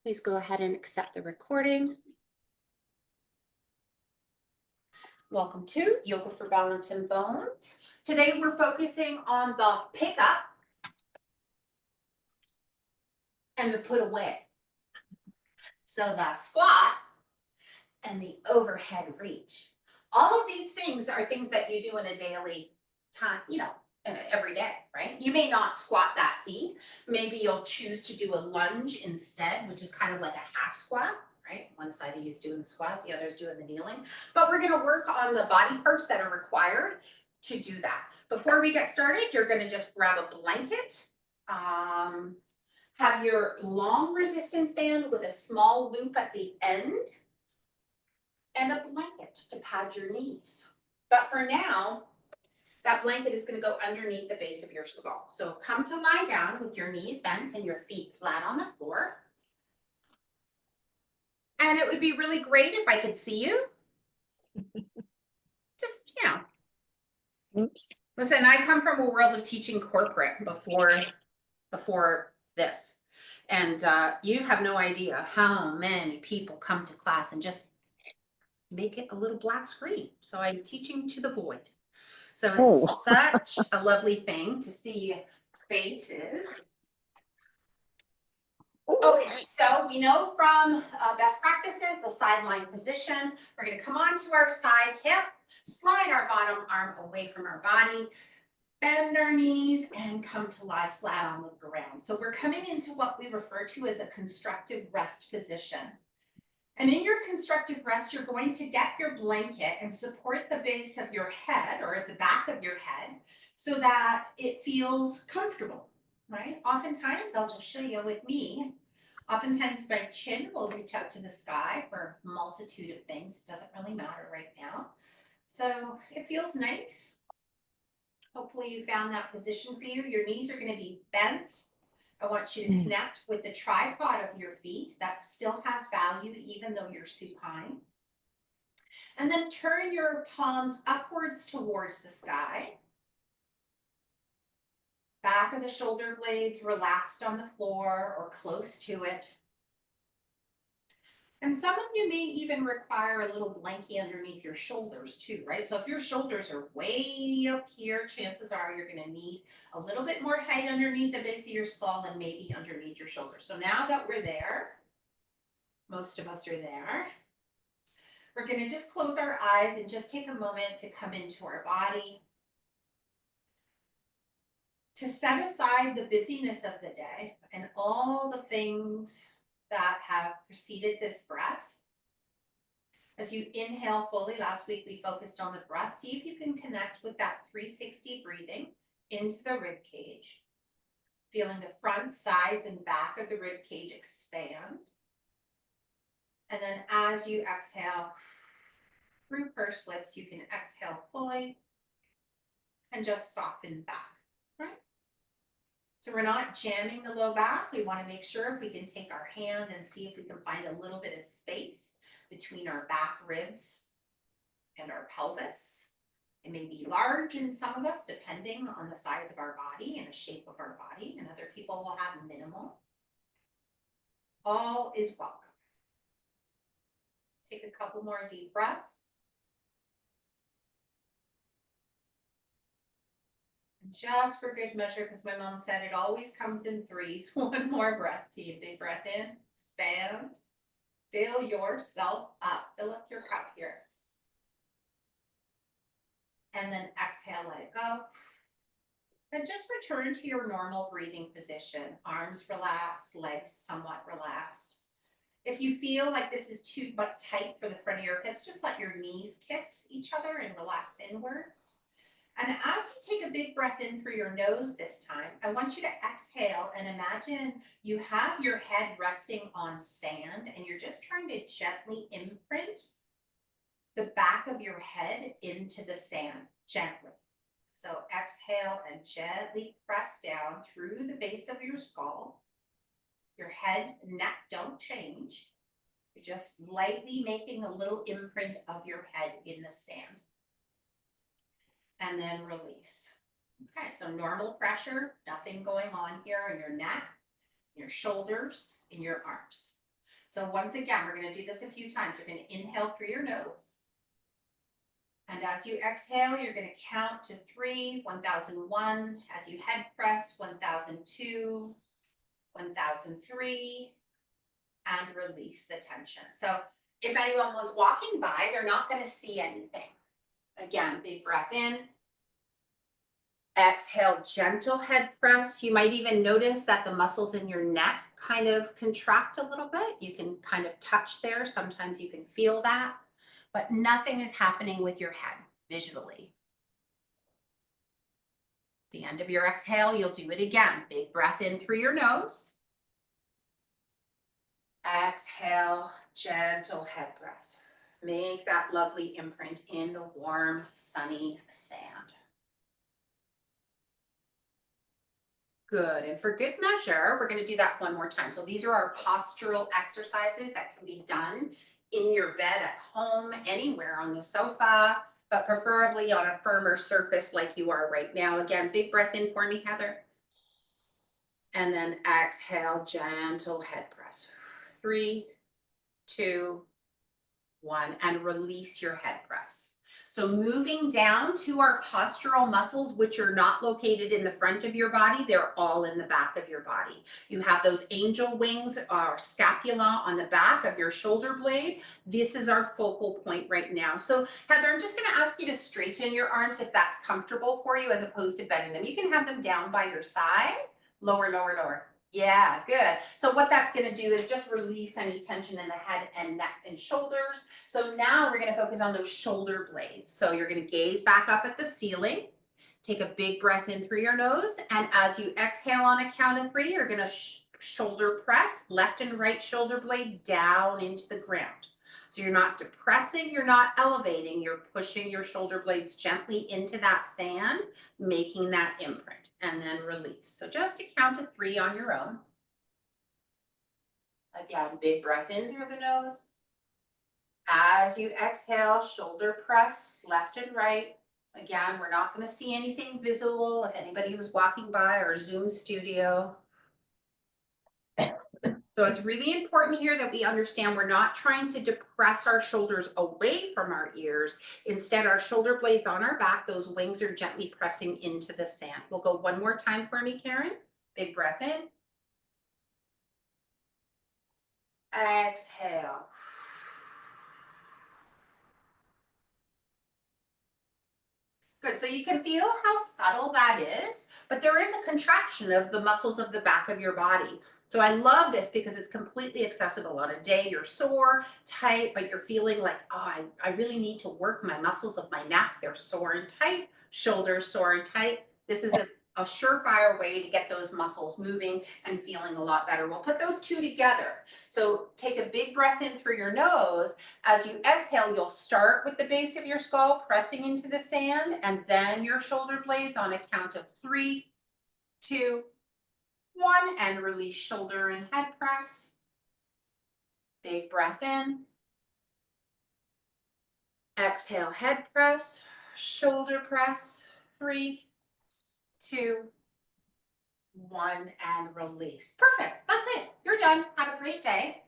Please go ahead and accept the recording. Welcome to Yoga for Balance and Bones. Today we're focusing on the pickup and the put away. So the squat and the overhead reach. All of these things are things that you do in a daily time, every day, right? You may not squat that deep. Maybe you'll choose to do a lunge instead, which is kind of like a half squat, right? One side of you is doing the squat, the other is doing the kneeling. But we're going to work on the body parts that are required to do that. Before we get started, you're going to just grab a blanket. Have your long resistance band with a small loop at the end and a blanket to pad your knees. But for now, that blanket is going to go underneath the base of your skull. So come to lie down with your knees bent and your feet flat on the floor. And it would be really great if I could see you. Just, Oops. Listen, I come from a world of teaching corporate before this. And you have no idea how many people come to class and just make it a little black screen. So I'm teaching to the void. So it's such a lovely thing to see faces. Okay, so we know from best practices, the sideline position. We're going to come onto our side hip, slide our bottom arm away from our body, bend our knees, and come to lie flat on the ground. So we're coming into what we refer to as a constructive rest position. And in your constructive rest, you're going to get your blanket and support the base of your head or at the back of your head so that it feels comfortable, right? Oftentimes, I'll just show you with me. Oftentimes my chin will reach out to the sky for a multitude of things. It doesn't really matter right now. So it feels nice. Hopefully you found that position for you. Your knees are going to be bent. I want you to connect with the tripod of your feet. That still has value even though you're supine. And then turn your palms upwards towards the sky. Back of the shoulder blades relaxed on the floor or close to it. And some of you may even require a little blankie underneath your shoulders too, right? So if your shoulders are way up here, chances are you're going to need a little bit more height underneath the base of your skull and maybe underneath your shoulders. So now that we're there, most of us are there, we're going to just close our eyes and just take a moment to come into our body, to set aside the busyness of the day and all the things that have preceded this breath. As you inhale fully, last week we focused on the breath. See if you can connect with that 360 breathing into the rib cage, feeling the front, sides, and back of the rib cage expand. And then as you exhale through pursed lips, you can exhale fully and just soften back, right? So we're not jamming the low back. We want to make sure if we can take our hand and see if we can find a little bit of space between our back ribs and our pelvis. It may be large in some of us, depending on the size of our body and the shape of our body, and other people will have minimal. All is welcome. Take a couple more deep breaths. And just for good measure, because my mom said it always comes in threes. One more breath, team. Big breath in, expand. Fill yourself up. Fill up your cup here. And then exhale, let it go. And just return to your normal breathing position. Arms relaxed, legs somewhat relaxed. If you feel like this is too tight for the front of your hips, just let your knees kiss each other and relax inwards. And as you take a big breath in through your nose this time, I want you to exhale and imagine you have your head resting on sand and you're just trying to gently imprint the back of your head into the sand, gently. So exhale and gently press down through the base of your skull. Your head, neck don't change. You're just lightly making a little imprint of your head in the sand. And then release. Okay, so normal pressure, nothing going on here in your neck, your shoulders, in your arms. So once again, we're gonna do this a few times. You're gonna inhale through your nose. And as you exhale, you're gonna count to 3, 1001. As you head press, 1002, 1003, and release the tension. So if anyone was walking by, they're not gonna see anything. Again, big breath in. Exhale, gentle head press. You might even notice that the muscles in your neck kind of contract a little bit. You can kind of touch there. Sometimes you can feel that, but nothing is happening with your head visually. The end of your exhale, you'll do it again. Big breath in through your nose. Exhale, gentle head press. Make that lovely imprint in the warm, sunny sand. Good, and for good measure, we're gonna do that one more time. So these are our postural exercises that can be done in your bed at home, anywhere on the sofa, but preferably on a firmer surface like you are right now. Again, big breath in for me, Heather. And then exhale, gentle head press. 3, 2, 1, and release your head press. So moving down to our postural muscles, which are not located in the front of your body, they're all in the back of your body. You have those angel wings or scapula on the back of your shoulder blade. This is our focal point right now. So Heather, I'm just gonna ask you to straighten your arms if that's comfortable for you as opposed to bending them. You can have them down by your side, lower, lower, lower. Yeah, good. So what that's going to do is just release any tension in the head and neck and shoulders. So now we're going to focus on those shoulder blades. So you're going to gaze back up at the ceiling. Take a big breath in through your nose. And as you exhale on a count of 3, you're going to shoulder press left and right shoulder blade down into the ground. So you're not depressing, you're not elevating, you're pushing your shoulder blades gently into that sand, making that imprint. And then release. So just a count of 3 on your own. Again, big breath in through the nose. As you exhale, shoulder press left and right. Again, we're not going to see anything visible if anybody was walking by our Zoom studio. So it's really important here that we understand we're not trying to depress our shoulders away from our ears. Instead, our shoulder blades on our back, those wings are gently pressing into the sand. We'll go one more time for me, Karen. Big breath in. Exhale. Good, so you can feel how subtle that is, but there is a contraction of the muscles of the back of your body. So I love this because it's completely accessible. On a day you're sore, tight, but you're feeling like, oh, I really need to work my muscles of my neck. They're sore and tight, shoulders sore and tight. This is a surefire way to get those muscles moving and feeling a lot better. We'll put those two together. So take a big breath in through your nose. As you exhale, you'll start with the base of your skull pressing into the sand, and then your shoulder blades on a count of 3, 2, 1, and release shoulder and head press. Big breath in. Exhale, head press, shoulder press. 3, 2, 1, and release. Perfect. That's it. You're done. Have a great day.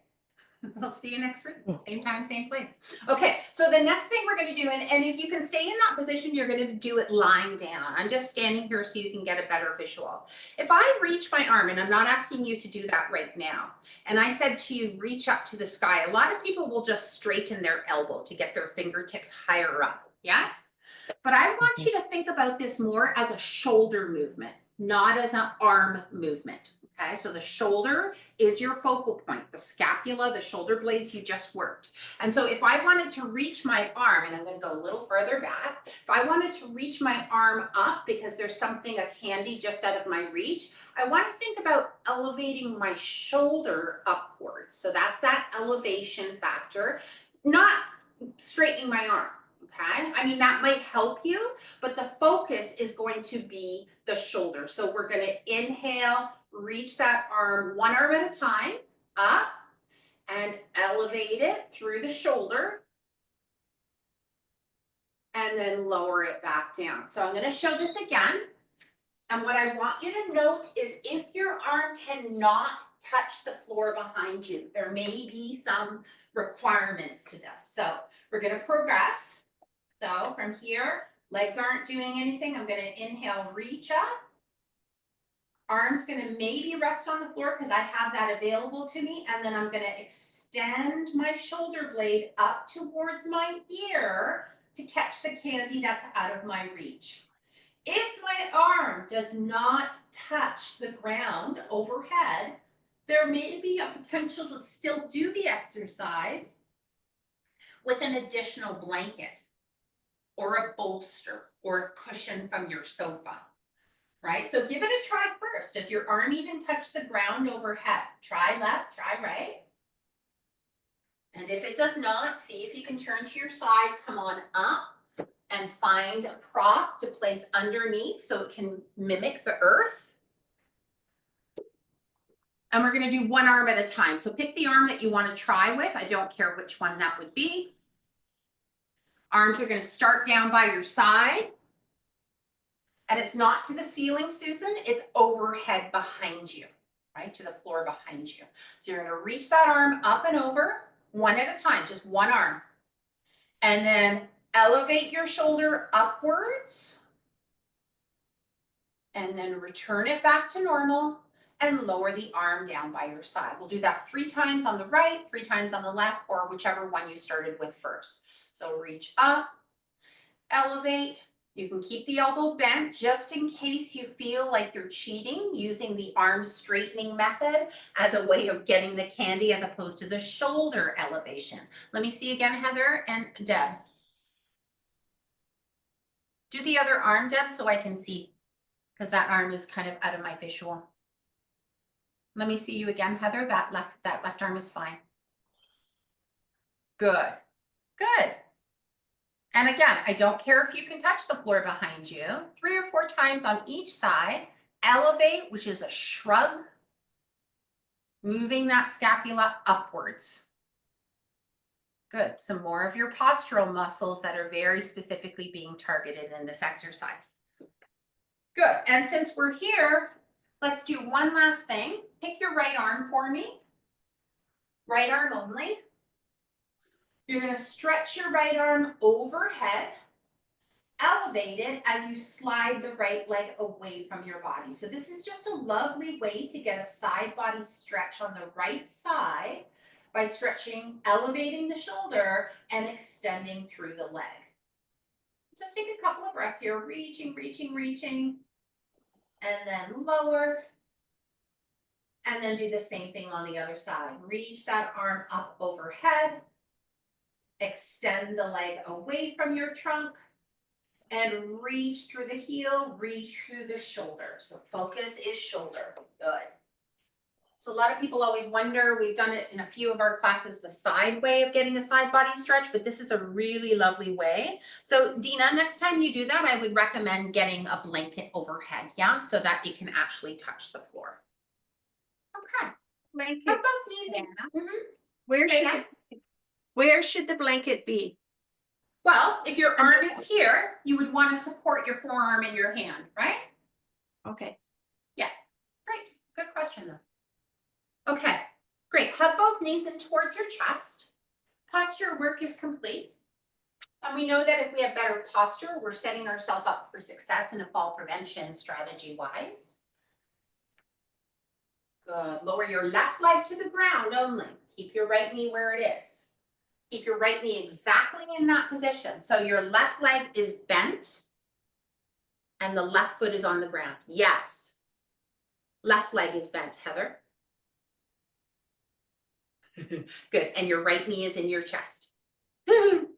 We'll see you next week. Same time, same place. Okay, so the next thing we're going to do, and if you can stay in that position, you're going to do it lying down. I'm just standing here so you can get a better visual. If I reach my arm, and I'm not asking you to do that right now, and I said to you, reach up to the sky, a lot of people will just straighten their elbow to get their fingertips higher up. Yes? But I want you to think about this more as a shoulder movement, not as an arm movement. Okay, so the shoulder is your focal point, the scapula, the shoulder blades you just worked. And so if I wanted to reach my arm, and I'm going to go a little further back, if I wanted to reach my arm up because there's something, a candy just out of my reach, I want to think about elevating my shoulder upwards. So that's that elevation factor, not straightening my arm. Okay, I mean, that might help you, but the focus is going to be the shoulder. So we're going to inhale, reach that arm, one arm at a time, up, and elevate it through the shoulder, and then lower it back down. So I'm going to show this again. And what I want you to note is if your arm cannot touch the floor behind you. There may be some requirements to this. So we're gonna progress. So from here, legs aren't doing anything. I'm gonna inhale, reach up. Arms gonna maybe rest on the floor because I have that available to me. And then I'm gonna extend my shoulder blade up towards my ear to catch the candy that's out of my reach. If my arm does not touch the ground overhead, there may be a potential to still do the exercise with an additional blanket or a bolster or a cushion from your sofa, right? So give it a try first. Does your arm even touch the ground overhead? Try left, try right. And if it does not, see if you can turn to your side, come on up and find a prop to place underneath so it can mimic the earth. And we're gonna do one arm at a time. So pick the arm that you wanna try with. I don't care which one that would be. Arms are gonna start down by your side. And it's not to the ceiling, Susan, it's overhead behind you, right? To the floor behind you. So you're gonna reach that arm up and over, one at a time, just one arm. And then elevate your shoulder upwards. And then return it back to normal and lower the arm down by your side. We'll do that 3 times on the right, 3 times on the left, or whichever one you started with first. So reach up, elevate. You can keep the elbow bent just in case you feel like you're cheating using the arm straightening method as a way of getting the candy as opposed to the shoulder elevation. Let me see again, Heather and Deb. Do the other arm, Deb, so I can see, because that arm is kind of out of my visual. Let me see you again, Heather. That left arm is fine. Good, good. And again, I don't care if you can touch the floor behind you. 3 or 4 times on each side. Elevate, which is a shrug, moving that scapula upwards. Good. Some more of your postural muscles that are very specifically being targeted in this exercise. Good. And since we're here, let's do one last thing. Pick your right arm for me. Right arm only. You're going to stretch your right arm overhead, elevate it as you slide the right leg away from your body. So this is just a lovely way to get a side body stretch on the right side by stretching, elevating the shoulder and extending through the leg. Just take a couple of breaths here, reaching, reaching, reaching, and then lower. And then do the same thing on the other side. Reach that arm up overhead, extend the leg away from your trunk, and reach through the heel, reach through the shoulder. So focus is shoulder. Good. So a lot of people always wonder, we've done it in a few of our classes, the side way of getting a side body stretch, but this is a really lovely way. So Dina, next time you do that, I would recommend getting a blanket overhead, yeah, so that it can actually touch the floor. Okay. Blanket. How about knees? Yeah. Mm-hmm. Where should the blanket be? Well, if your arm is here, you would want to support your forearm in your hand, right? Okay. Yeah, great. Good question though. Okay, great. Hug both knees in towards your chest. Posture work is complete. And we know that if we have better posture, we're setting ourselves up for success in a fall prevention strategy-wise. Good. Lower your left leg to the ground only. Keep your right knee where it is. Keep your right knee exactly in that position. So your left leg is bent and the left foot is on the ground. Yes. Left leg is bent, Heather. Good. And your right knee is in your chest. So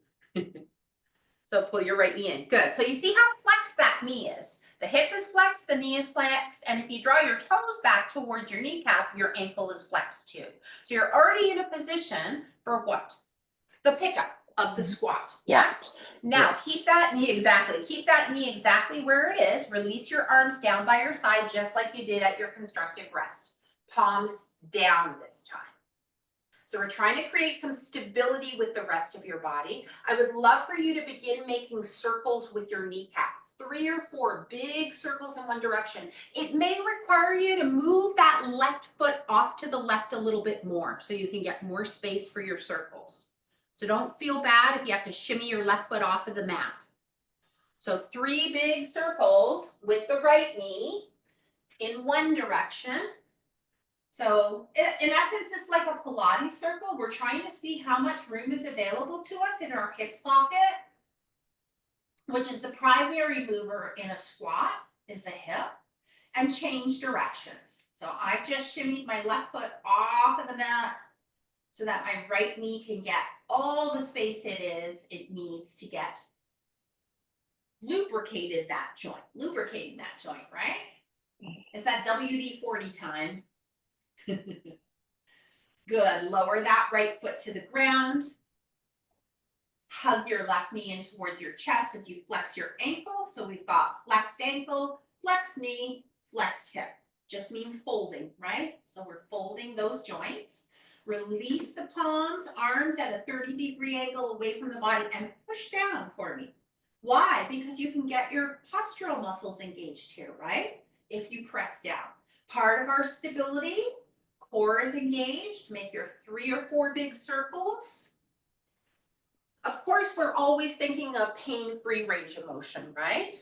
pull your right knee in. Good. So you see how flexed that knee is. The hip is flexed, the knee is flexed, and if you draw your toes back towards your kneecap, your ankle is flexed too. So you're already in a position for what? The pickup of the squat. Yes. Now keep that knee exactly where it is. Release your arms down by your side just like you did at your constructive rest. Palms down this time. So we're trying to create some stability with the rest of your body. I would love for you to begin making circles with your kneecaps. 3 or 4 big circles in one direction. It may require you to move that left foot off to the left a little bit more so you can get more space for your circles. So don't feel bad if you have to shimmy your left foot off of the mat. So 3 big circles with the right knee in one direction. So in essence, it's like a Pilates circle. We're trying to see how much room is available to us in our hip socket, which is the primary mover in a squat, is the hip, and change directions. So I've just shimmied my left foot off of the mat so that my right knee can get all the space it needs to get lubricating that joint, right? It's that WD-40 time. Good, lower that right foot to the ground. Hug your left knee in towards your chest as you flex your ankle. So we've got flexed ankle, flexed knee, flexed hip. Just means folding, right? So we're folding those joints. Release the palms, arms at a 30-degree angle away from the body and push down for me. Why? Because you can get your postural muscles engaged here, right? If you press down. Part of our stability, core is engaged. Make your 3 or 4 big circles. Of course, we're always thinking of pain-free range of motion, right?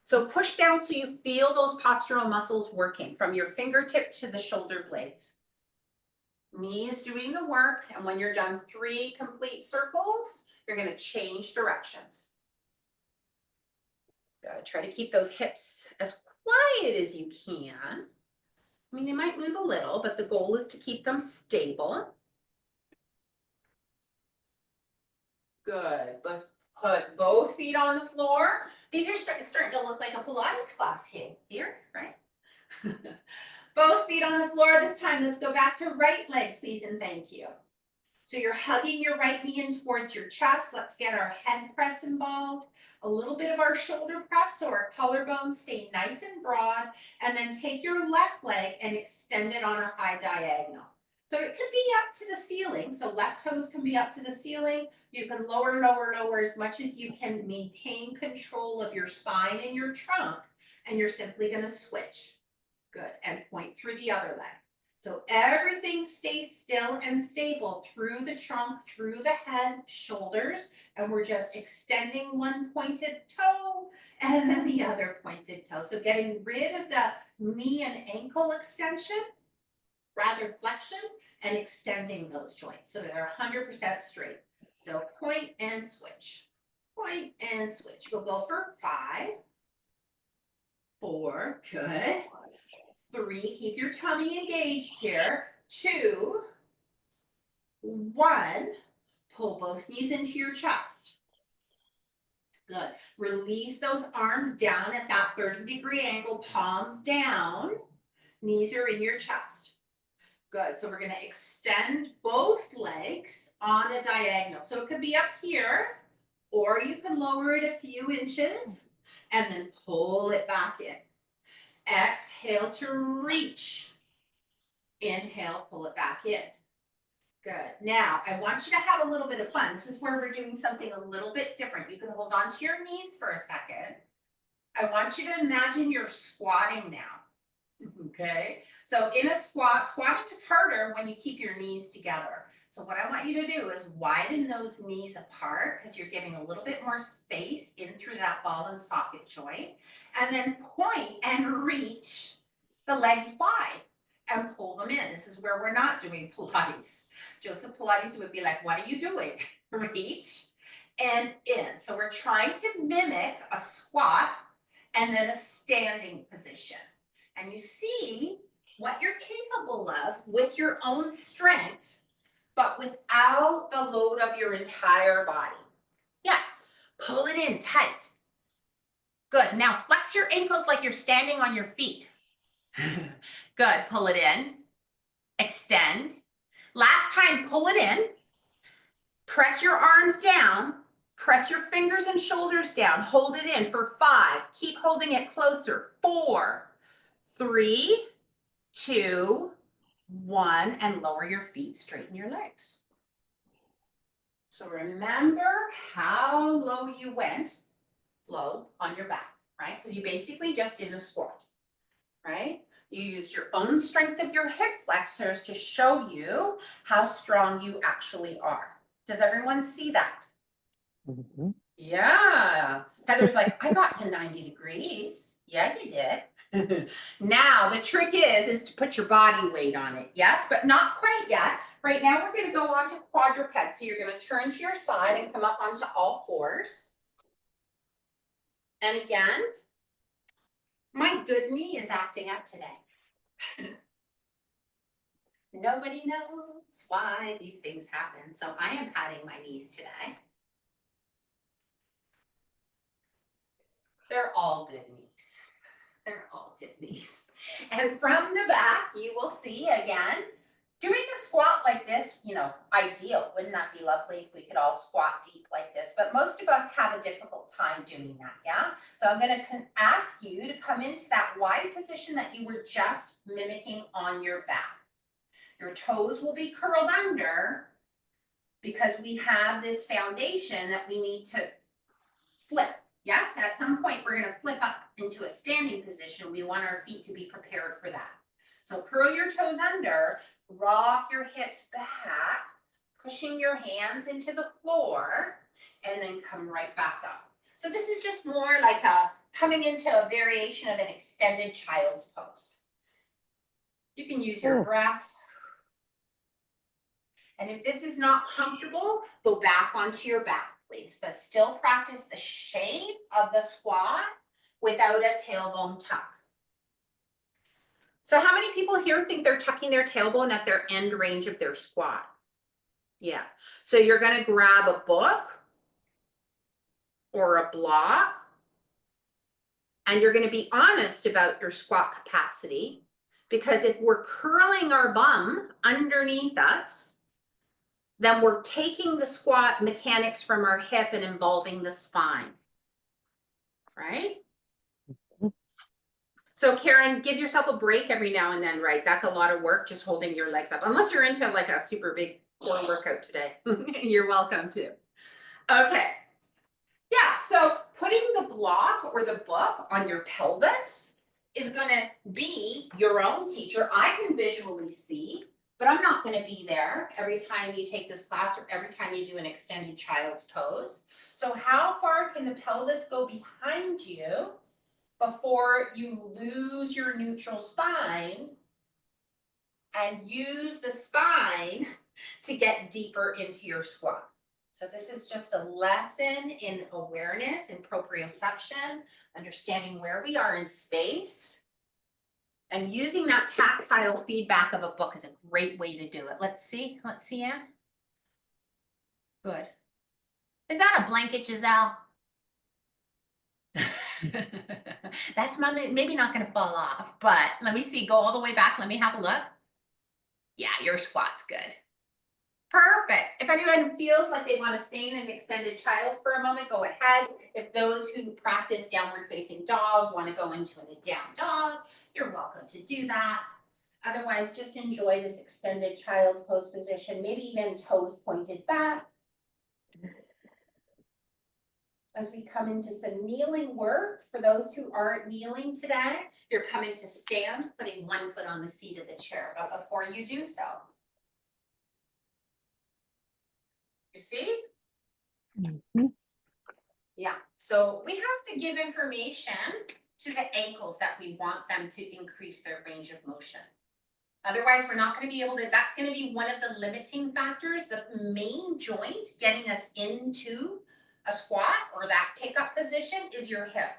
So push down so you feel those postural muscles working from your fingertip to the shoulder blades. Knee is doing the work, and when you're done 3 complete circles, you're going to change directions. Try to keep those hips as quiet as you can. I mean, they might move a little, but the goal is to keep them stable. Good. Put both feet on the floor. These are starting to look like a Pilates class here, right? Both feet on the floor. This time, let's go back to right leg, please, and thank you. So you're hugging your right knee in towards your chest. Let's get our head press involved. A little bit of our shoulder press so our collarbones stay nice and broad. And then take your left leg and extend it on a high diagonal. So it could be up to the ceiling. So left toes can be up to the ceiling. You can lower, lower, lower as much as you can maintain control of your spine and your trunk. And you're simply going to switch. Good. And point through the other leg. So everything stays still and stable through the trunk, through the head, shoulders, and we're just extending one pointed toe and then the other pointed toe. So getting rid of the knee and ankle extension, rather flexion, and extending those joints so they're 100% straight. So point and switch, point and switch. We'll go for 5, 4, good. 3, keep your tummy engaged here. 2, 1, pull both knees into your chest. Good. Release those arms down at that 30-degree angle, palms down. Knees are in your chest. Good. So we're going to extend both legs on a diagonal. So it could be up here, or you can lower it a few inches and then pull it back in. Exhale to reach. Inhale, pull it back in. Good. Now, I want you to have a little bit of fun. This is where we're doing something a little bit different. You can hold on to your knees for a second. I want you to imagine you're squatting now. Okay? So in a squat, squatting is harder when you keep your knees together. So what I want you to do is widen those knees apart because you're giving a little bit more space in through that ball and socket joint. And then point and reach the legs wide and pull them in. This is where we're not doing Pilates. Joseph Pilates would be like, what are you doing? Reach and in. So we're trying to mimic a squat and then a standing position. And you see what you're capable of with your own strength, but without the load of your entire body. Yeah, pull it in tight. Good. Now flex your ankles like you're standing on your feet. Good. Pull it in. Extend. Last time, pull it in. Press your arms down. Press your fingers and shoulders down. Hold it in for 5. Keep holding it closer. 4, 3, 2, 1, and lower your feet, straighten your legs. So remember how low you went blow on your back, right? Because you basically just did a squat, right? You used your own strength of your hip flexors to show you how strong you actually are. Does everyone see that? Mhm. Yeah. Heather's like, I got to 90 degrees. Yeah, you did. Now, the trick is to put your body weight on it. Yes, but not quite yet. Right now, we're going to go on to quadruped. So you're going to turn to your side and come up onto all fours. And again, my good knee is acting up today. Nobody knows why these things happen. So I am patting my knees today. They're all good knees. They're all good knees. And from the back, you will see again, doing a squat like this, you know, ideal. Wouldn't that be lovely if we could all squat deep like this? But most of us have a difficult time doing that, yeah? So I'm gonna ask you to come into that wide position that you were just mimicking on your back. Your toes will be curled under because we have this foundation that we need to flip. Yes, at some point we're going to flip up into a standing position. We want our feet to be prepared for that. So curl your toes under, rock your hips back, pushing your hands into the floor, and then come right back up. So this is just more like coming into a variation of an extended child's pose. You can use your breath. And if this is not comfortable, go back onto your back, please, but still practice the shape of the squat without a tailbone tuck. So how many people here think they're tucking their tailbone at their end range of their squat? Yeah. So you're going to grab a book or a block, and you're going to be honest about your squat capacity, because if we're curling our bum underneath us, then we're taking the squat mechanics from our hip and involving the spine, right? So Karen, give yourself a break every now and then, right? That's a lot of work just holding your legs up, unless you're into like a super big core workout today. You're welcome to. Okay. Yeah, so putting the block or the book on your pelvis is gonna be your own teacher. I can visually see, but I'm not going to be there every time you take this class or every time you do an extended child's pose. So how far can the pelvis go behind you before you lose your neutral spine and use the spine to get deeper into your squat? So this is just a lesson in awareness and proprioception, understanding where we are in space. And using that tactile feedback of a book is a great way to do it. Let's see, Anne. Good. Is that a blanket, Giselle? That's maybe not gonna fall off, but let me see, go all the way back. Let me have a look. Yeah, your squat's good. Perfect. If anyone feels like they want to stay in an extended child's for a moment, go ahead. If those who practice downward facing dog want to go into a down dog, you're welcome to do that. Otherwise, just enjoy this extended child's pose position, maybe even toes pointed back. As we come into some kneeling work, for those who aren't kneeling today, you're coming to stand, putting one foot on the seat of the chair. But before you do so, you see? Mhm. Yeah, so we have to give information to the ankles that we want them to increase their range of motion. Otherwise, we're not going to be able to, that's going to be one of the limiting factors. The main joint getting us into a squat or that pickup position is your hip,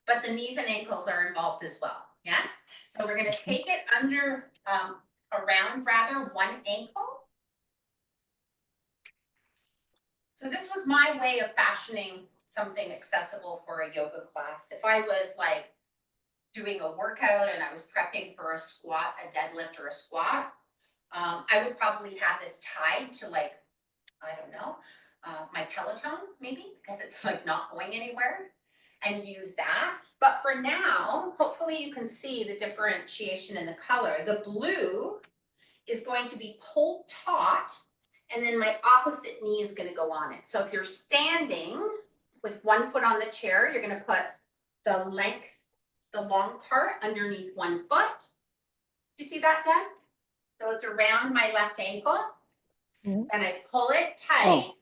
but the knees and ankles are involved as well. Yes, so we're going to take it under, around rather one ankle. So this was my way of fashioning something accessible for a yoga class. If I was like doing a workout and I was prepping for a squat, a deadlift or a squat, I would probably have this tied to like, I don't know, my Peloton maybe, because it's like not going anywhere, and use that. But for now, hopefully you can see the differentiation in the color. The blue is going to be pulled taut, and then my opposite knee is going to go on it. So if you're standing with one foot on the chair, you're gonna put the length, the long part underneath one foot. You see that, Deb? So it's around my left ankle. Mhm. And I pull it tight.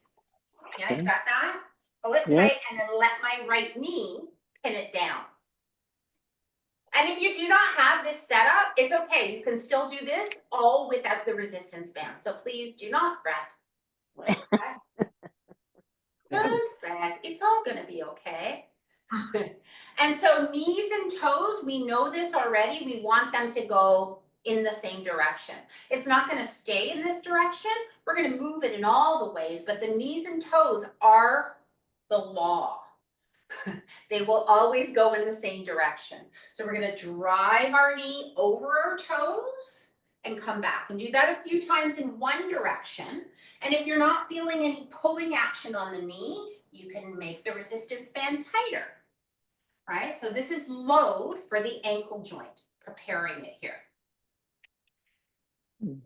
Yeah, you okay. got that? Pull it Yeah. tight and then let my right knee pin it down. And if you do not have this setup, it's okay. You can still do this all without the resistance band. So please do not fret. Okay? Don't fret. It's all gonna be okay. And so knees and toes, we know this already. We want them to go in the same direction. It's not gonna stay in this direction. We're gonna move it in all the ways, but the knees and toes are the law. They will always go in the same direction. So we're gonna drive our knee over our toes and come back and do that a few times in one direction. And if you're not feeling any pulling action on the knee, you can make the resistance band tighter. Right? So this is load for the ankle joint, preparing it here. Mm.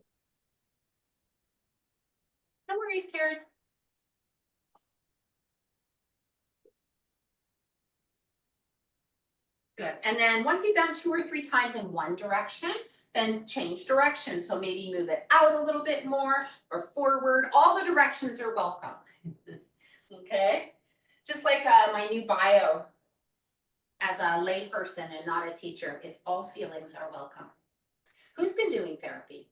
No worries, Karen. Good. And then once you've done 2 or 3 times in one direction, then change direction. So maybe move it out a little bit more or forward. All the directions are welcome. Okay? Just like my new bio as a layperson and not a teacher is all feelings are welcome. Who's been doing therapy?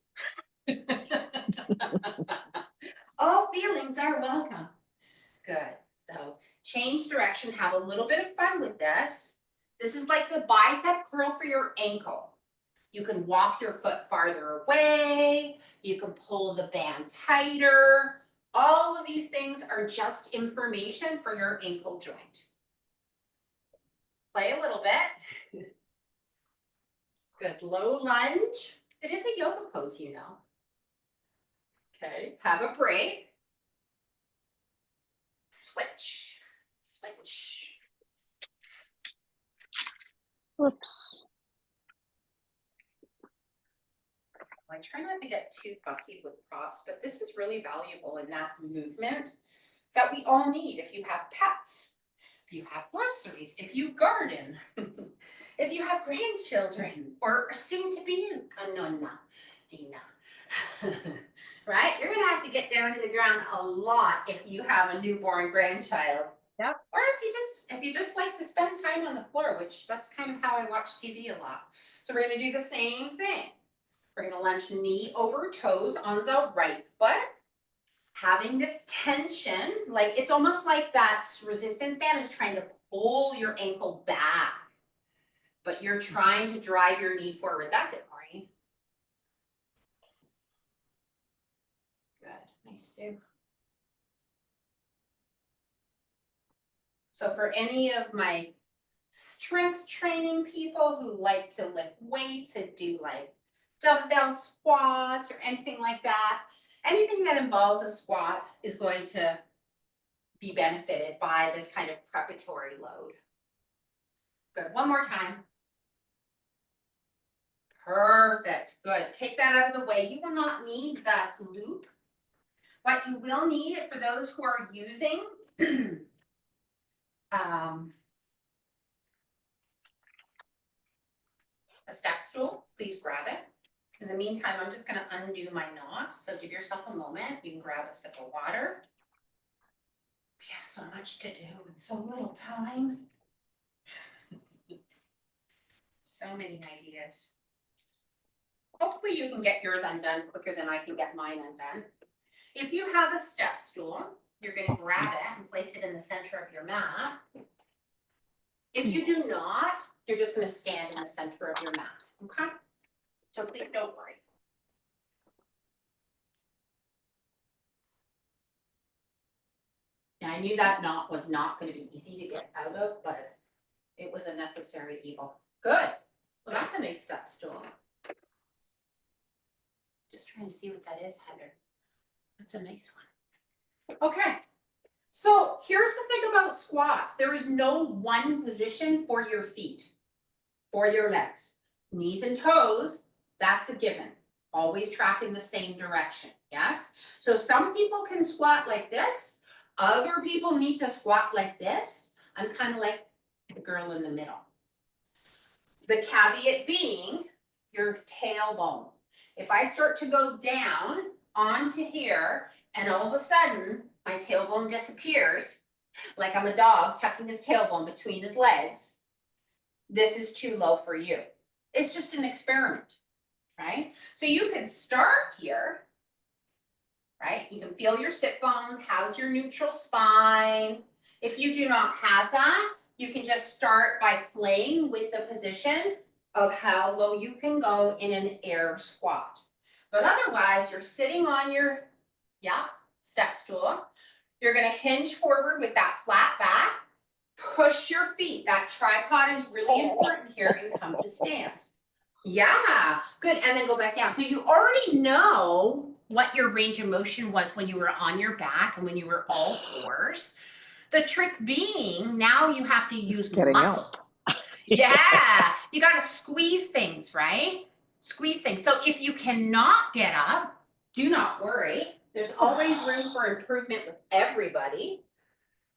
All feelings are welcome. Good. So change direction, have a little bit of fun with this. This is like the bicep curl for your ankle. You can walk your foot farther away. You can pull the band tighter. All of these things are just information for your ankle joint. Play a little bit. Good. Low lunge. It is a yoga pose, you know. Okay. Have a break. Switch. Switch. Whoops. I try not to get too fussy with props, but this is really valuable in that movement that we all need if you have pets, if you have groceries, if you garden, if you have grandchildren, or soon to be a nonna, Dina. Right? You're gonna have to get down to the ground a lot if you have a newborn grandchild. Yep. Or if you just like to spend time on the floor, which that's kind of how I watch TV a lot. So we're gonna do the same thing. We're gonna lunge knee over toes on the right foot. Having this tension, like it's almost like that resistance band is trying to pull your ankle back, but you're trying to drive your knee forward. That's it, Maureen. Good, nice, Sue. So for any of my strength training people who like to lift weights and do like dumbbell squats or anything like that, anything that involves a squat is going to be benefited by this kind of preparatory load. Good, one more time. Perfect, good. Take that out of the way. You will not need that loop. What you will need for those who are using a step stool, please grab it. In the meantime, I'm just gonna undo my knots, so give yourself a moment. You can grab a sip of water. We have so much to do in so little time. So many ideas. Hopefully you can get yours undone quicker than I can get mine undone. If you have a step stool, you're gonna grab it and place it in the center of your mat. If you do not, you're just gonna stand in the center of your mat, okay? So please don't worry. Yeah, I knew that knot was not gonna be easy to get out of, but it was a necessary evil. Good. Well, that's a nice step stool. Just trying to see what that is, Heather. That's a nice one. Okay. So here's the thing about squats. There is no one position for your feet, for your legs. Knees and toes, that's a given. Always track in the same direction, yes? So some people can squat like this. Other people need to squat like this. I'm kind of like the girl in the middle. The caveat being your tailbone. If I start to go down onto here and all of a sudden my tailbone disappears, like I'm a dog tucking his tailbone between his legs, this is too low for you. It's just an experiment, right? So you can start here, right? You can feel your sit bones. How's your neutral spine? If you do not have that, you can just start by playing with the position of how low you can go in an air squat. But otherwise, you're sitting on your, step stool. You're gonna hinge forward with that flat back. Push your feet. That tripod is really important here, and come to stand. Yeah, good. And then go back down. So you already know what your range of motion was when you were on your back and when you were all fours. The trick being, now you have to use Getting muscle. Yeah, you got to squeeze things, right? Squeeze things. So if you cannot get up, do not worry. There's always room for improvement with everybody.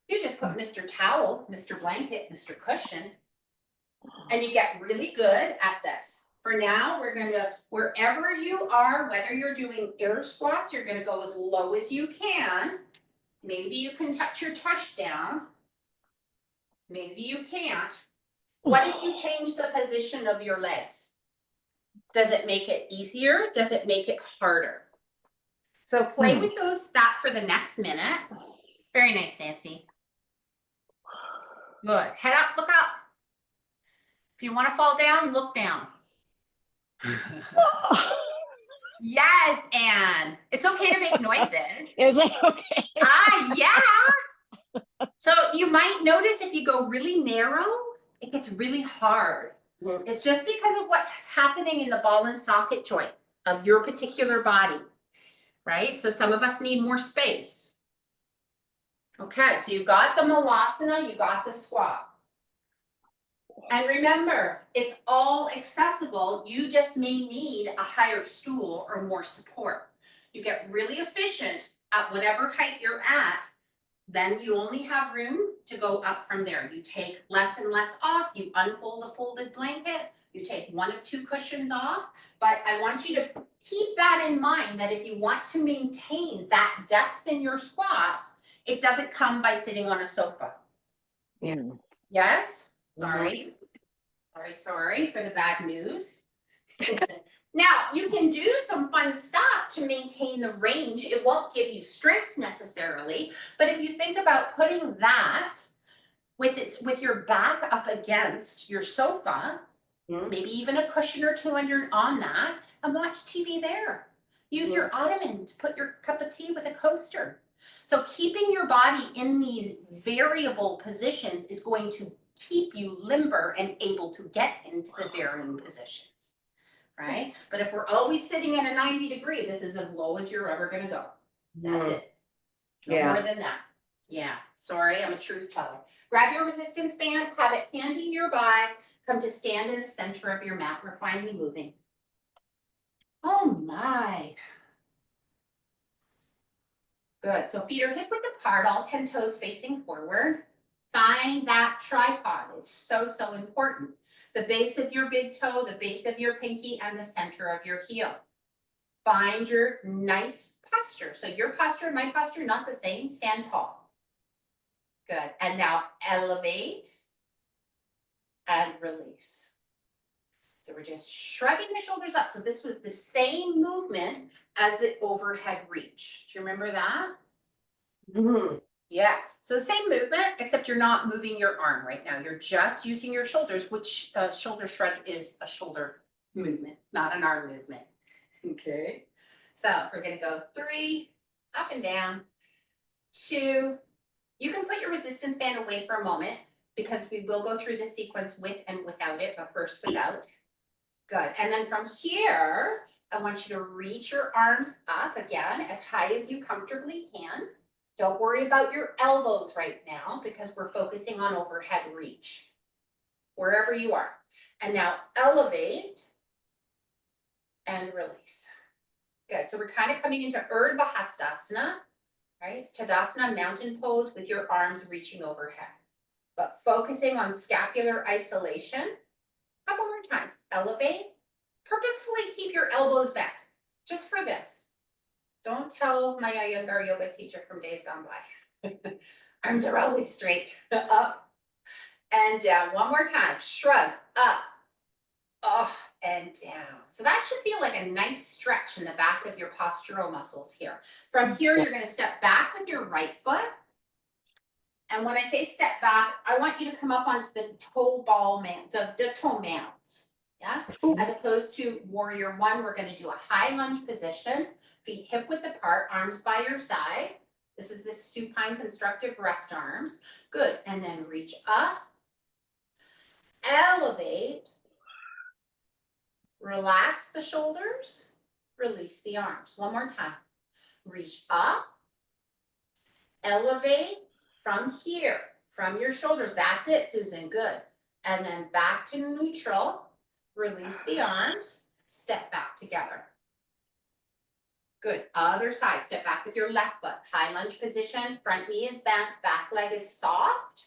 You just put Mr. Towel, Mr. Blanket, Mr. Cushion, and you get really good at this. For now, we're going to, wherever you are, whether you're doing air squats, you're going to go as low as you can. Maybe you can touch your tush down. Maybe you can't. What if you change the position of your legs? Does it make it easier? Does it make it harder? So play with that for the next minute. Very nice, Nancy. Good. Head up, look up. If you want to fall down, look down. Yes, Anne. It's okay to make noises. Is it okay? Yeah. So you might notice if you go really narrow, it gets really hard. It's just because of what's happening in the ball and socket joint of your particular body, right? So some of us need more space. Okay, so you got the malasana, you got the squat. And remember, it's all accessible. You just may need a higher stool or more support. You get really efficient at whatever height you're at, then you only have room to go up from there. You take less and less off, you unfold a folded blanket, you take one of two cushions off, but I want you to keep that in mind that if you want to maintain that depth in your squat, it doesn't come by sitting on a sofa. Yeah. Yes? Sorry. Sorry for the bad news. Now, you can do some fun stuff to maintain the range. It won't give you strength necessarily, but if you think about putting that with your back up against your sofa, maybe even a cushion or two on that, and watch TV there. Use your ottoman to put your cup of tea with a coaster. So keeping your body in these variable positions is going to keep you limber and able to get into the varying positions, right? But if we're always sitting at a 90 degree, this is as low as you're ever gonna go. That's it. No more than that. Yeah, sorry, I'm a truth teller. Grab your resistance band, have it handy nearby, come to stand in the center of your mat. We're finally moving. Oh my. Good, so feet are hip width apart, all 10 toes facing forward. Find that tripod, it's so important. The base of your big toe, the base of your pinky, and the center of your heel. Find your nice posture. So your posture and my posture, not the same, stand tall. Good, and now elevate and release. So we're just shrugging the shoulders up. So this was the same movement as the overhead reach. Do you remember that? Yeah, so the same movement, except you're not moving your arm right now. You're just using your shoulders, which shoulder shrug is a shoulder movement, not an arm movement. Okay, so we're gonna go 3, up and down, 2. You can put your resistance band away for a moment because we will go through the sequence with and without it, but first without. Good, and then from here, I want you to reach your arms up again as high as you comfortably can. Don't worry about your elbows right now because we're focusing on overhead reach, wherever you are. And now elevate and release. Good, so we're kind of coming into Urdhva Hastasana. right? It's Tadasana mountain pose with your arms reaching overhead, but focusing on scapular isolation. Couple more times, elevate, purposefully keep your elbows bent, just for this. Don't tell my younger yoga teacher from days gone by. Arms are always straight, up and down. One more time, shrug, up, and down. So that should feel like a nice stretch in the back of your postural muscles here. From here, you're gonna step back with your right foot. And when I say step back, I want you to come up onto the toe ball the toe mounds. Yes, as opposed to warrior one, we're gonna do a high lunge position, feet hip width apart, arms by your side. This is the supine constructive rest arms. Good, and then reach up, elevate, relax the shoulders, release the arms. One more time, reach up, elevate from here, from your shoulders. That's it, Susan, good. And then back to neutral. Release the arms, step back together. Good, other side, step back with your left foot. High lunge position, front knee is bent, back leg is soft.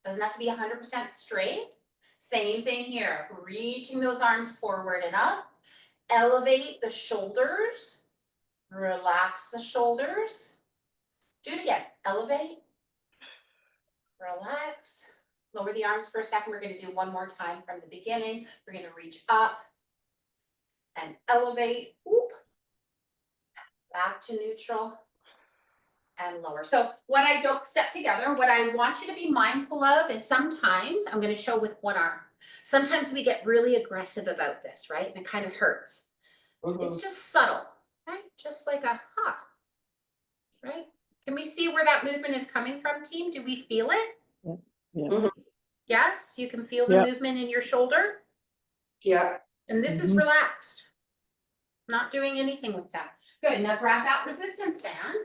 Doesn't have to be 100% straight. Same thing here, reaching those arms forward and up. Elevate the shoulders, relax the shoulders. Do it again, elevate, relax. Lower the arms for a second. We're gonna do one more time from the beginning. We're gonna reach up and elevate, whoop, back to neutral and lower. So when I don't step together, what I want you to be mindful of is sometimes, I'm gonna show with one arm. Sometimes we get really aggressive about this, right? And it kind of hurts. It's just subtle, right? Just like a ha, right? Can we see where that movement is coming from, team? Do we feel it? Yeah. Yes, you can feel the Yeah. movement in your shoulder. Yeah. And this is relaxed. Not doing anything with that. Good, now grab that resistance band.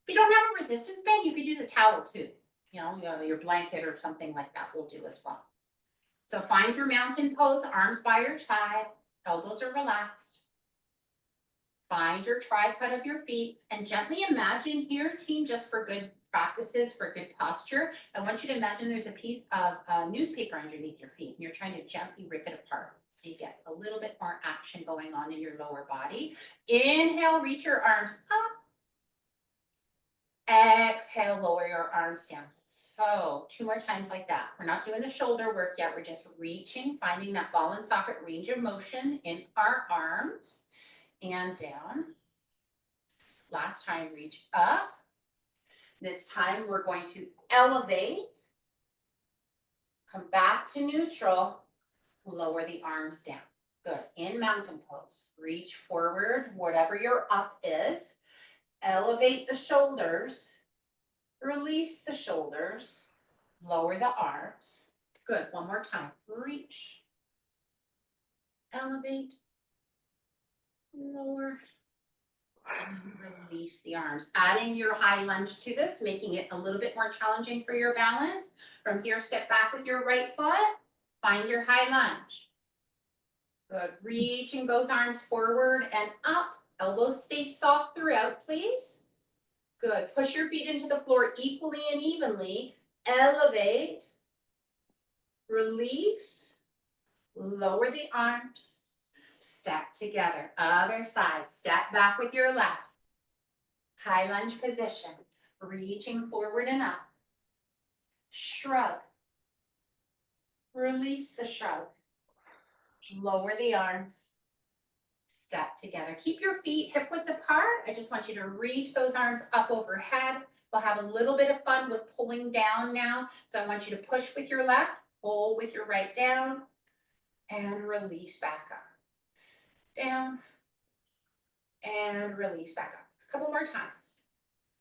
If you don't have a resistance band, you could use a towel too. You know, your blanket or something like that will do as well. So find your mountain pose, arms by your side, elbows are relaxed. Find your tripod of your feet and gently imagine here, team, just for good practices, for good posture. I want you to imagine there's a piece of newspaper underneath your feet and you're trying to gently rip it apart. So you get a little bit more action going on in your lower body. Inhale, reach your arms up. Exhale, lower your arms down. So 2 more times like that. We're not doing the shoulder work yet. We're just reaching, finding that ball and socket range of motion in our arms and down. Last time, reach up. This time we're going to elevate, come back to neutral, lower the arms down. Good, in mountain pose, reach forward, whatever your up is, elevate the shoulders, release the shoulders, lower the arms. Good, one more time, reach, elevate, lower, and release the arms. Adding your high lunge to this, making it a little bit more challenging for your balance. From here, step back with your right foot, find your high lunge. Good, reaching both arms forward and up. Elbows stay soft throughout, please. Good, push your feet into the floor equally and evenly. Elevate, release, lower the arms. Step together, other side, step back with your left. High lunge position, reaching forward and up. Shrug, release the shrug. Lower the arms, step together. Keep your feet hip width apart. I just want you to reach those arms up overhead. We'll have a little bit of fun with pulling down now. So I want you to push with your left, pull with your right down, and release back up. Down and release back up. A couple more times.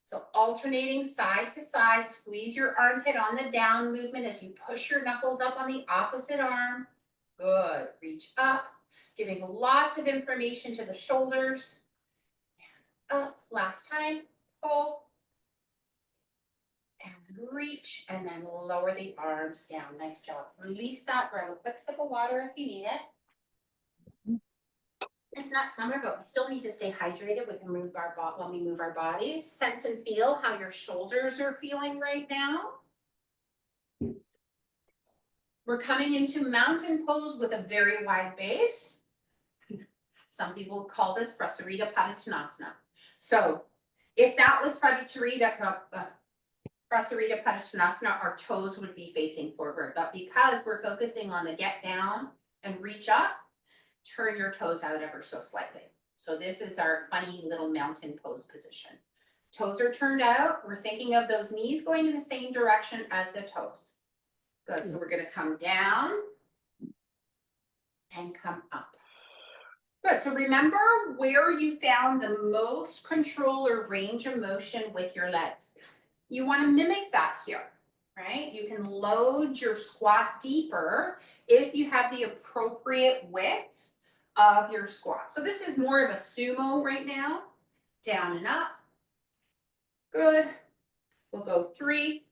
So alternating side to side, squeeze your armpit on the down movement as you push your knuckles up on the opposite arm. Good, reach up, giving lots of information to the shoulders. And up, last time, pull. And reach, and then lower the arms down. Nice job. Release that, grab a quick sip of water if you need it. It's not summer, but we still need to stay hydrated with move our when we move our bodies. Sense and feel how your shoulders are feeling right now. We're coming into mountain pose with a very wide base. Some people call this Prasarita Padottanasana. So if that was Prasarita Padottanasana, our toes would be facing forward. But because we're focusing on the get down and reach up, turn your toes out ever so slightly. So this is our funny little mountain pose position. Toes are turned out. We're thinking of those knees going in the same direction as the toes. Good, so we're gonna come down and come up. Good, so remember where you found the most control or range of motion with your legs. You wanna mimic that here, right? You can load your squat deeper if you have the appropriate width of your squat. So this is more of a sumo right now, down and up. Good, we'll go 3,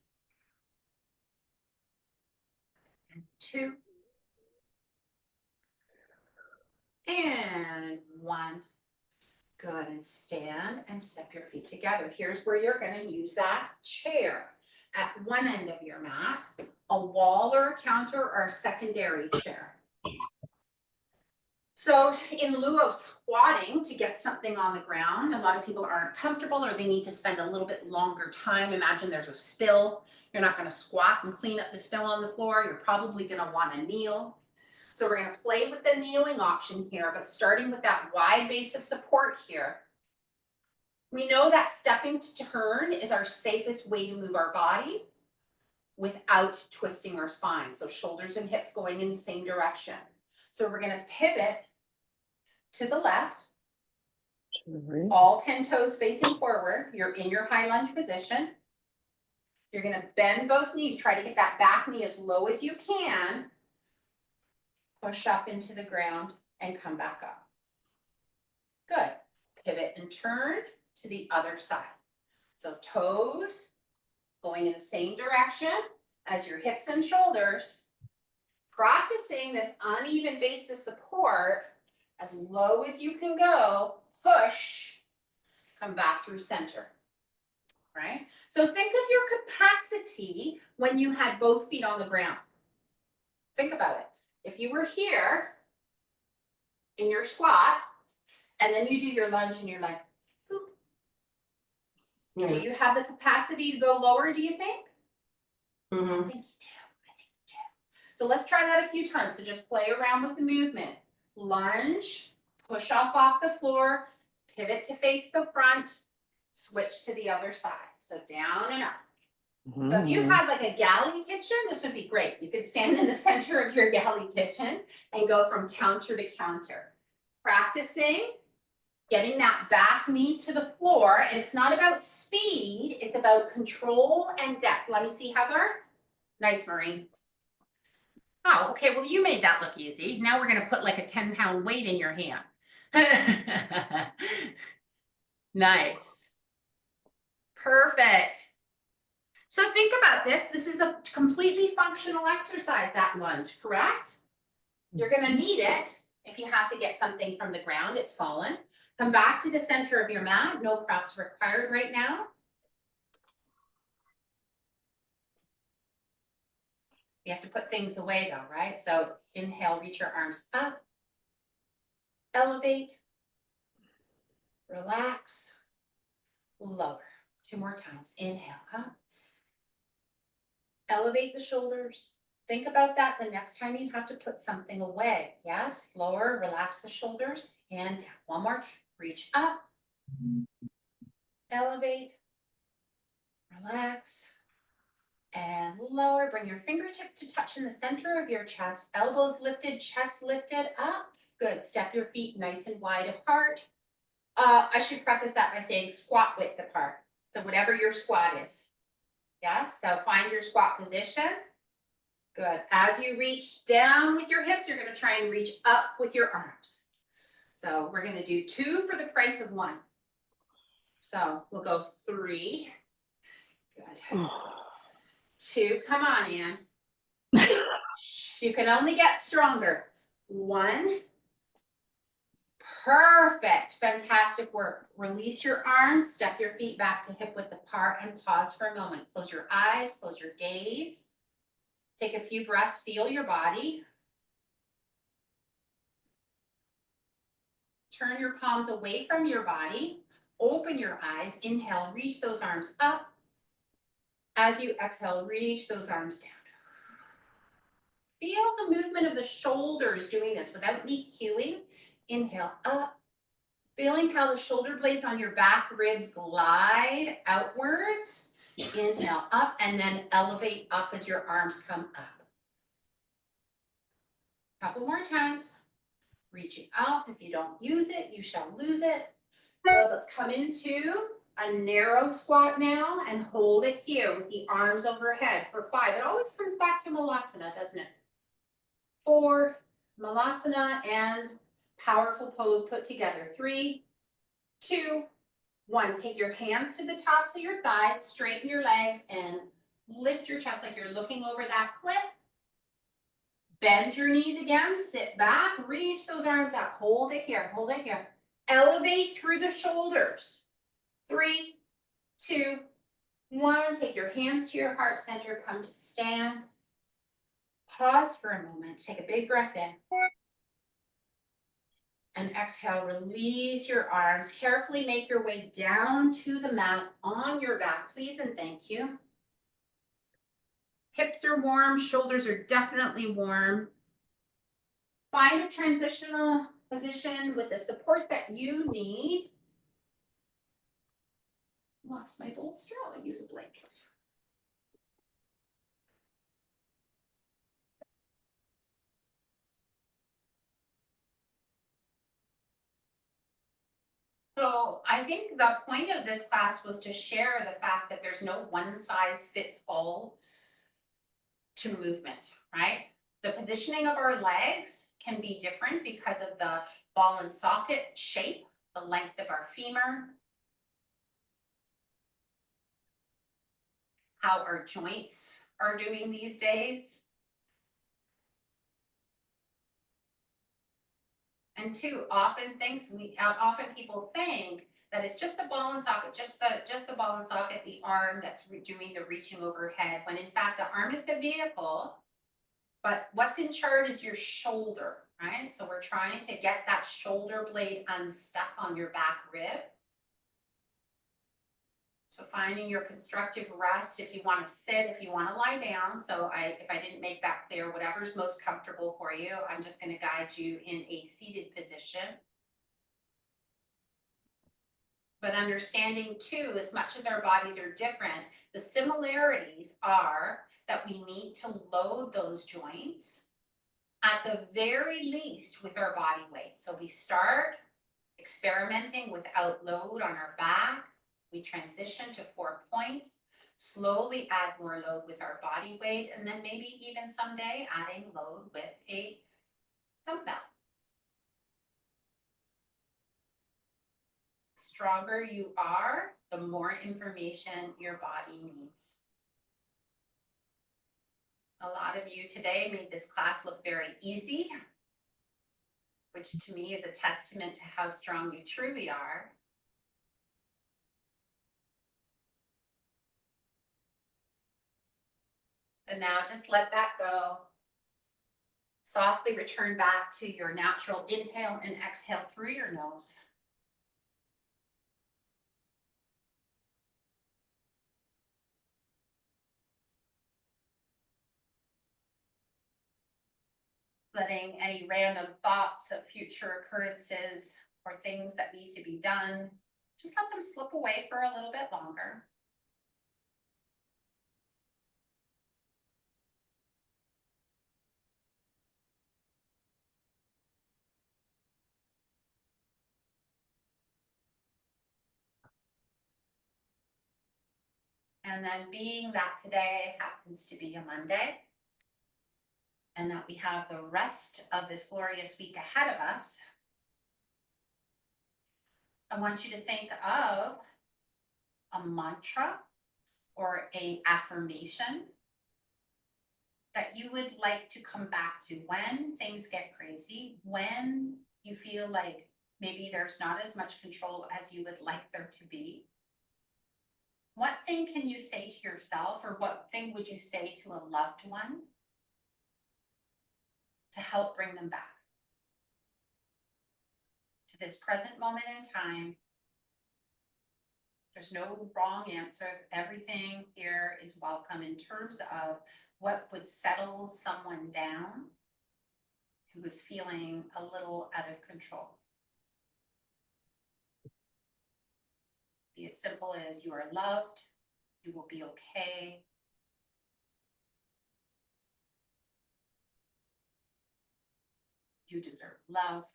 2, and 1. Good, and stand and step your feet together. Here's where you're gonna use that chair. At one end of your mat, a wall or a counter or a secondary chair. So in lieu of squatting to get something on the ground, a lot of people aren't comfortable or they need to spend a little bit longer time. Imagine there's a spill. You're not gonna squat and clean up the spill on the floor. You're probably gonna wanna kneel. So we're gonna play with the kneeling option here, but starting with that wide base of support here. We know that stepping to turn is our safest way to move our body without twisting our spine. So shoulders and hips going in the same direction. So we're gonna pivot to the left, all 10 toes facing forward. You're in your high lunge position. You're gonna bend both knees, try to get that back knee as low as you can. Push up into the ground and come back up. Good, pivot and turn to the other side. So toes going in the same direction as your hips and shoulders. Practicing this uneven base of support as low as you can go, push, come back through center, right? So think of your capacity when you had both feet on the ground. Think about it. If you were here in your squat, and then you do your lunge and you're like, boop. Do you have the capacity to go lower, do you think? I think you do. I think you do. So let's try that a few times. So just play around with the movement. Lunge, push off the floor, pivot to face the front, switch to the other side. So down and up. So if you had like a galley kitchen, this would be great. You could stand in the center of your galley kitchen and go from counter to counter. Practicing getting that back knee to the floor, and it's not about speed, it's about control and depth. Let me see, Heather. Nice, Maureen. Oh, okay, well, you made that look easy. Now we're gonna put like a 10-pound weight in your hand. Nice. Perfect. So think about this. This is a completely functional exercise, that lunge, correct? You're gonna need it if you have to get something from the ground, it's fallen. Come back to the center of your mat. No props required right now. You have to put things away though, right? So inhale, reach your arms up. Elevate. Relax. Lower. 2 more times. Inhale, up. Elevate the shoulders. Think about that the next time you have to put something away. Yes, lower, relax the shoulders, and down. 1 more time. Reach up. Elevate. Relax. And lower. Bring your fingertips to touch in the center of your chest. Elbows lifted, chest lifted up. Good. Step your feet nice and wide apart. I should preface that by saying squat width apart. So whatever your squat is. Yes, so find your squat position. Good. As you reach down with your hips, you're going to try and reach up with your arms. So we're going to do 2 for the price of 1. So we'll go 3. Good. 2. Come on, Ann. You can only get stronger. 1. Perfect, fantastic work. Release your arms, step your feet back to hip width apart and pause for a moment. Close your eyes, close your gaze. Take a few breaths, feel your body. Turn your palms away from your body. Open your eyes, inhale, reach those arms up. As you exhale, reach those arms down. Feel the movement of the shoulders doing this without me cueing. Inhale up, feeling how the shoulder blades on your back ribs glide outwards. Inhale up and then elevate up as your arms come up. Couple more times. Reaching up. If you don't use it, you shall lose it. So let's come into a narrow squat now and hold it here with the arms overhead for 5. It always comes back to Malasana, doesn't it? 4, Malasana and powerful pose put together. 3, 2, 1. Take your hands to the tops of your thighs, straighten your legs and lift your chest like you're looking over that cliff. Bend your knees again, sit back, reach those arms up, hold it here, hold it here. Elevate through the shoulders. 3, 2, 1. Take your hands to your heart center, come to stand. Pause for a moment, take a big breath in. And exhale, release your arms. Carefully make your way down to the mat on your back, please and thank you. Hips are warm, shoulders are definitely warm. Find a transitional position with the support that you need. Lost my bowl straw, I'll use a blanket. So I think the point of this class was to share the fact that there's no one size fits all to movement, right? The positioning of our legs can be different because of the ball and socket shape, the length of our femur, how our joints are doing these days. And two, often people think that it's just the ball and socket, just the ball and socket, the arm that's doing the reaching overhead, when in fact the arm is the vehicle, but what's in charge is your shoulder, right? So we're trying to get that shoulder blade unstuck on your back rib. So finding your constructive rest, if you want to sit, if you want to lie down. So if I didn't make that clear, whatever's most comfortable for you, I'm just going to guide you in a seated position. But understanding too, as much as our bodies are different, the similarities are that we need to load those joints at the very least with our body weight. So we start experimenting without load on our back. We transition to 4-point, slowly add more load with our body weight, and then maybe even someday adding load with a dumbbell. The stronger you are, the more information your body needs. A lot of you today made this class look very easy, which to me is a testament to how strong you truly are. And now just let that go. Softly return back to your natural inhale and exhale through your nose. Letting any random thoughts of future occurrences or things that need to be done, just let them slip away for a little bit longer. And then being that today happens to be a Monday, and that we have the rest of this glorious week ahead of us, I want you to think of a mantra or an affirmation that you would like to come back to when things get crazy, when you feel like maybe there's not as much control as you would like there to be. What thing can you say to yourself, or what thing would you say to a loved one to help bring them back to this present moment in time? There's no wrong answer. Everything here is welcome in terms of what would settle someone down who is feeling a little out of control. Be as simple as you are loved, you will be okay. You deserve love.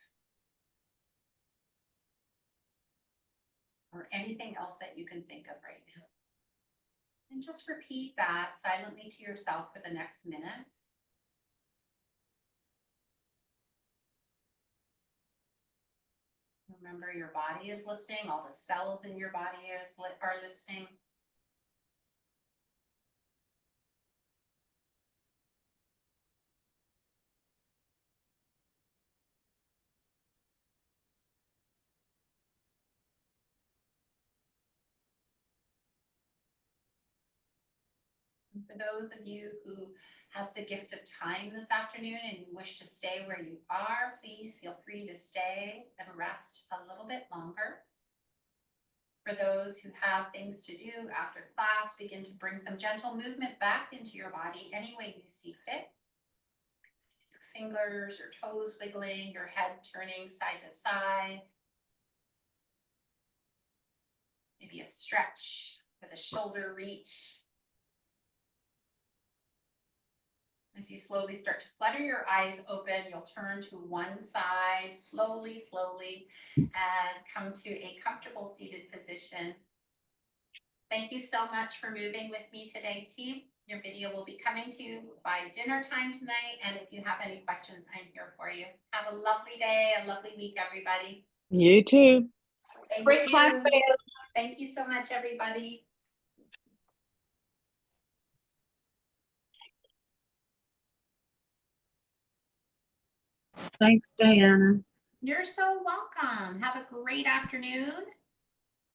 Or anything else that you can think of right now. And just repeat that silently to yourself for the next minute. Remember, your body is listening, all the cells in your body are listening. And for those of you who have the gift of time this afternoon and you wish to stay where you are, please feel free to stay and rest a little bit longer. For those who have things to do after class, begin to bring some gentle movement back into your body any way you see fit. Your fingers or toes wiggling, your head turning side to side. Maybe a stretch with a shoulder reach. As you slowly start to flutter your eyes open, you'll turn to one side slowly, and come to a comfortable seated position. Thank you so much for moving with me today, team. Your video will be coming to you by dinner time tonight, and if you have any questions, I'm here for you. Have a lovely day, a lovely week, everybody. You too. Thank Great class you. today. Thank you so much, everybody. Thanks, Diana. You're so welcome. Have a great afternoon.